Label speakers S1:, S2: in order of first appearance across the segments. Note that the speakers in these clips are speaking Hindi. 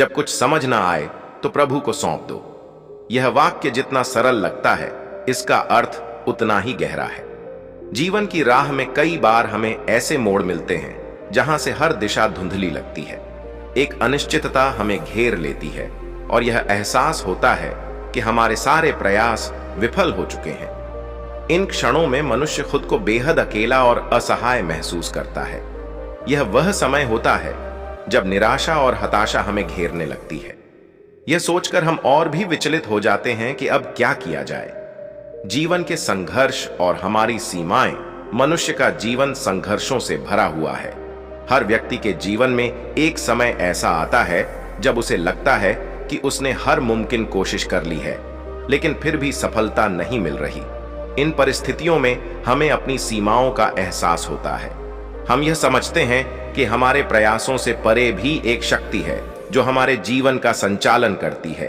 S1: जब कुछ समझ ना आए तो प्रभु को सौंप दो। यह वाक्य जितना सरल लगता है, इसका अर्थ उतना ही गहरा है। जीवन की राह में कई बार हमें ऐसे मोड़ मिलते हैं जहां से हर दिशा धुंधली लगती है। एक अनिश्चितता हमें घेर लेती है और यह एहसास होता है कि हमारे सारे प्रयास विफल हो चुके हैं। इन क्षणों में मनुष्य खुद को बेहद अकेला और असहाय महसूस करता है। यह वह समय होता है जब निराशा और हताशा हमें घेरने लगती है। यह सोचकर हम और भी विचलित हो जाते हैं कि अब क्या किया जाए। जीवन के संघर्ष और हमारी सीमाएं, मनुष्य का जीवन संघर्षों से भरा हुआ है। हर व्यक्ति के जीवन में एक समय ऐसा आता है जब उसे लगता है कि उसने हर मुमकिन कोशिश कर ली है, लेकिन फिर भी सफलता नहीं मिल रही। इन परिस्थितियों में हमें अपनी सीमाओं का एहसास होता है। हम यह समझते हैं कि हमारे प्रयासों से परे भी एक शक्ति है जो हमारे जीवन का संचालन करती है।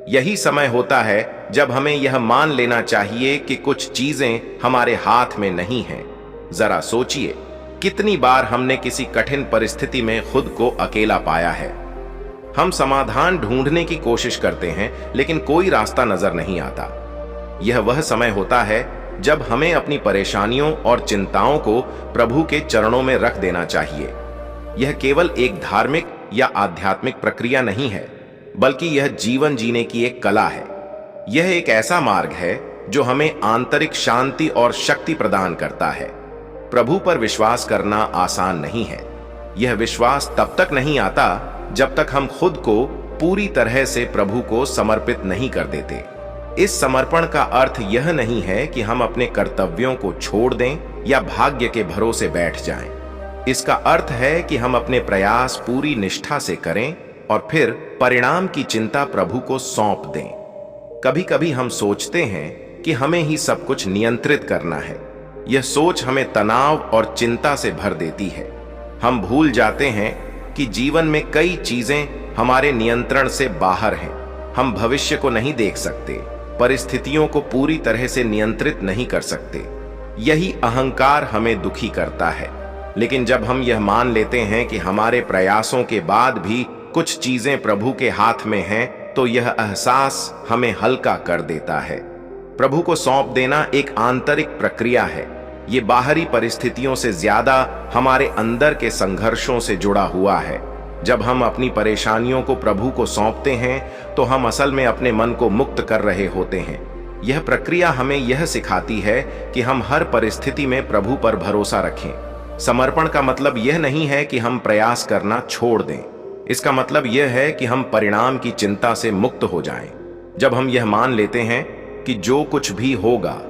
S1: यही समय होता है जब हमें यह मान लेना चाहिए कि कुछ चीजें हमारे हाथ में नहीं हैं। जरा सोचिए, कितनी बार हमने किसी कठिन परिस्थिति में खुद को अकेला पाया है। हम समाधान ढूंढने की कोशिश करते हैं, लेकिन कोई रास्ता नजर नहीं आता। यह वह समय होता है जब हमें अपनी परेशानियों और चिंताओं को प्रभु के चरणों में रख देना चाहिए। यह केवल एक धार्मिक या आध्यात्मिक प्रक्रिया नहीं है, बल्कि यह जीवन जीने की एक कला है। यह एक ऐसा मार्ग है जो हमें आंतरिक शांति और शक्ति प्रदान करता है। प्रभु पर विश्वास करना आसान नहीं है। यह विश्वास तब तक नहीं आता जब तक हम खुद को पूरी तरह से प्रभु को समर्पित नहीं कर देते। इस समर्पण का अर्थ यह नहीं है कि हम अपने कर्तव्यों को छोड़ दें या भाग्य के भरोसे बैठ जाएं। इसका अर्थ है कि हम अपने प्रयास पूरी निष्ठा से करें और फिर परिणाम की चिंता प्रभु को सौंप दें। कभी कभी हम सोचते हैं कि हमें ही सब कुछ नियंत्रित करना है। यह सोच हमें तनाव और चिंता से भर देती है। हम भूल जाते हैं कि जीवन में कई चीजें हमारे नियंत्रण से बाहर हैं। हम भविष्य को नहीं देख सकते, परिस्थितियों को पूरी तरह से नियंत्रित नहीं कर सकते। यही अहंकार हमें दुखी करता है। लेकिन जब हम यह मान लेते हैं कि हमारे प्रयासों के बाद भी कुछ चीजें प्रभु के हाथ में हैं, तो यह एहसास हमें हल्का कर देता है। प्रभु को सौंप देना एक आंतरिक प्रक्रिया है। ये बाहरी परिस्थितियों से ज्यादा हमारे अंदर के संघर्षों से जुड़ा हुआ है। जब हम अपनी परेशानियों को प्रभु को सौंपते हैं तो हम असल में अपने मन को मुक्त कर रहे होते हैं। यह प्रक्रिया हमें यह सिखाती है कि हम हर परिस्थिति में प्रभु पर भरोसा रखें। समर्पण का मतलब यह नहीं है कि हम प्रयास करना छोड़ दें। इसका मतलब यह है कि हम परिणाम की चिंता से मुक्त हो जाएं। जब हम यह मान लेते हैं कि जो कुछ भी होगा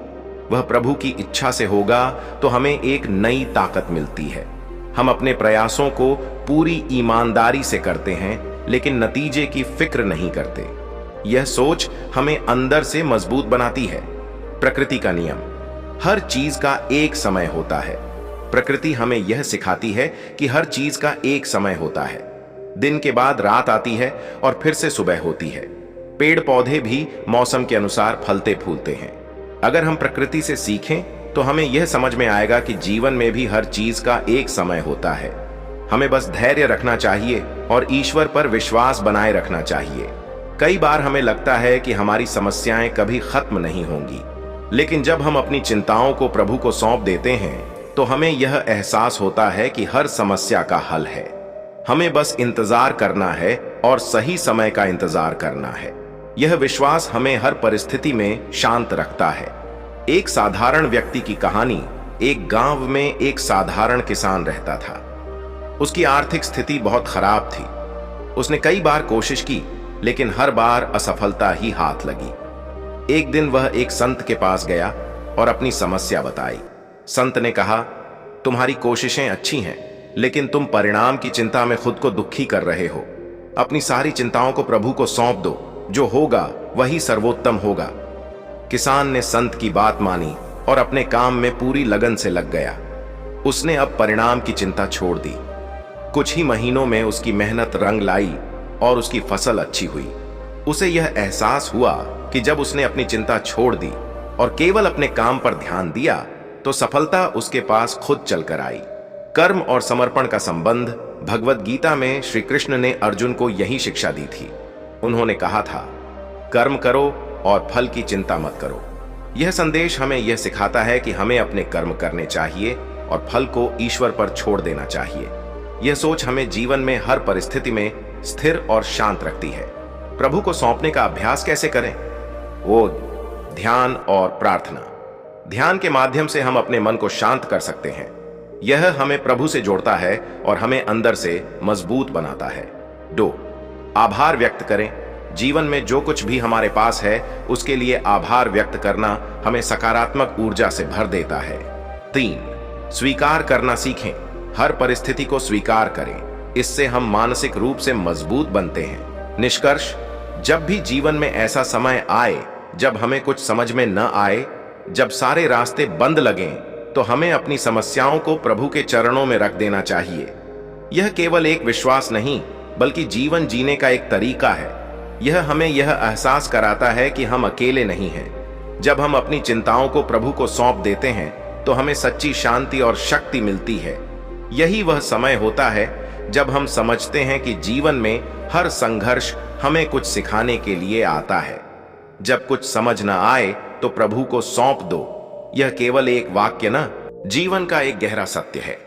S1: वह प्रभु की इच्छा से होगा, तो हमें एक नई ताकत मिलती है। हम अपने प्रयासों को पूरी ईमानदारी से करते हैं, लेकिन नतीजे की फिक्र नहीं करते। यह सोच हमें अंदर से मजबूत बनाती है। प्रकृति का नियम, हर चीज का एक समय होता है। प्रकृति हमें यह सिखाती है कि हर चीज का एक समय होता है। दिन के बाद रात आती है और फिर से सुबह होती है। पेड़ पौधे भी मौसम के अनुसार फलते फूलते हैं। अगर हम प्रकृति से सीखें तो हमें यह समझ में आएगा कि जीवन में भी हर चीज का एक समय होता है। हमें बस धैर्य रखना चाहिए और ईश्वर पर विश्वास बनाए रखना चाहिए। कई बार हमें लगता है कि हमारी समस्याएं कभी खत्म नहीं होंगी, लेकिन जब हम अपनी चिंताओं को प्रभु को सौंप देते हैं तो हमें यह एहसास होता है कि हर समस्या का हल है। हमें बस इंतजार करना है और सही समय का इंतजार करना है। यह विश्वास हमें हर परिस्थिति में शांत रखता है। एक साधारण व्यक्ति की कहानी। एक गांव में एक साधारण किसान रहता था। उसकी आर्थिक स्थिति बहुत खराब थी। उसने कई बार कोशिश की, लेकिन हर बार असफलता ही हाथ लगी। एक दिन वह एक संत के पास गया और अपनी समस्या बताई। संत ने कहा, तुम्हारी कोशिशें अच्छी हैं, लेकिन तुम परिणाम की चिंता में खुद को दुखी कर रहे हो। अपनी सारी चिंताओं को प्रभु को सौंप दो। जो होगा वही सर्वोत्तम होगा। किसान ने संत की बात मानी और अपने काम में पूरी लगन से लग गया। उसने अब परिणाम की चिंता छोड़ दी। कुछ ही महीनों में उसकी मेहनत रंग लाई और उसकी फसल अच्छी हुई। उसे यह एहसास हुआ कि जब उसने अपनी चिंता छोड़ दी और केवल अपने काम पर ध्यान दिया, तो सफलता उसके पास खुद चलकर आई। कर्म और समर्पण का संबंध भगवत गीता में श्री कृष्ण ने अर्जुन को यही शिक्षा दी थी। उन्होंने कहा था, कर्म करो और फल की चिंता मत करो। यह संदेश हमें यह सिखाता है कि हमें अपने कर्म करने चाहिए और फल को ईश्वर पर छोड़ देना चाहिए। यह सोच हमें जीवन में हर परिस्थिति में स्थिर और शांत रखती है। प्रभु को सौंपने का अभ्यास कैसे करें? वो ध्यान और प्रार्थना। ध्यान के माध्यम से हम अपने मन को शांत कर सकते हैं। यह हमें प्रभु से जोड़ता है और हमें अंदर से मजबूत बनाता है। 2. आभार व्यक्त करें। जीवन में जो कुछ भी हमारे पास है उसके लिए आभार व्यक्त करना हमें सकारात्मक ऊर्जा से भर देता है। 3. स्वीकार करना सीखें। हर परिस्थिति को स्वीकार करें। इससे हम मानसिक रूप से मजबूत बनते हैं। निष्कर्ष, जब भी जीवन में ऐसा समय आए जब हमें कुछ समझ में न आए, जब सारे रास्ते बंद लगें, तो हमें अपनी समस्याओं को प्रभु के चरणों में रख देना चाहिए। यह केवल एक विश्वास नहीं बल्कि जीवन जीने का एक तरीका है। यह हमें यह एहसास कराता है कि हम अकेले नहीं हैं। जब हम अपनी चिंताओं को प्रभु को सौंप देते हैं तो हमें सच्ची शांति और शक्ति मिलती है। यही वह समय होता है जब हम समझते हैं कि जीवन में हर संघर्ष हमें कुछ सिखाने के लिए आता है। जब कुछ समझ न आए तो प्रभु को सौंप दो। यह केवल एक वाक्य न, जीवन का एक गहरा सत्य है।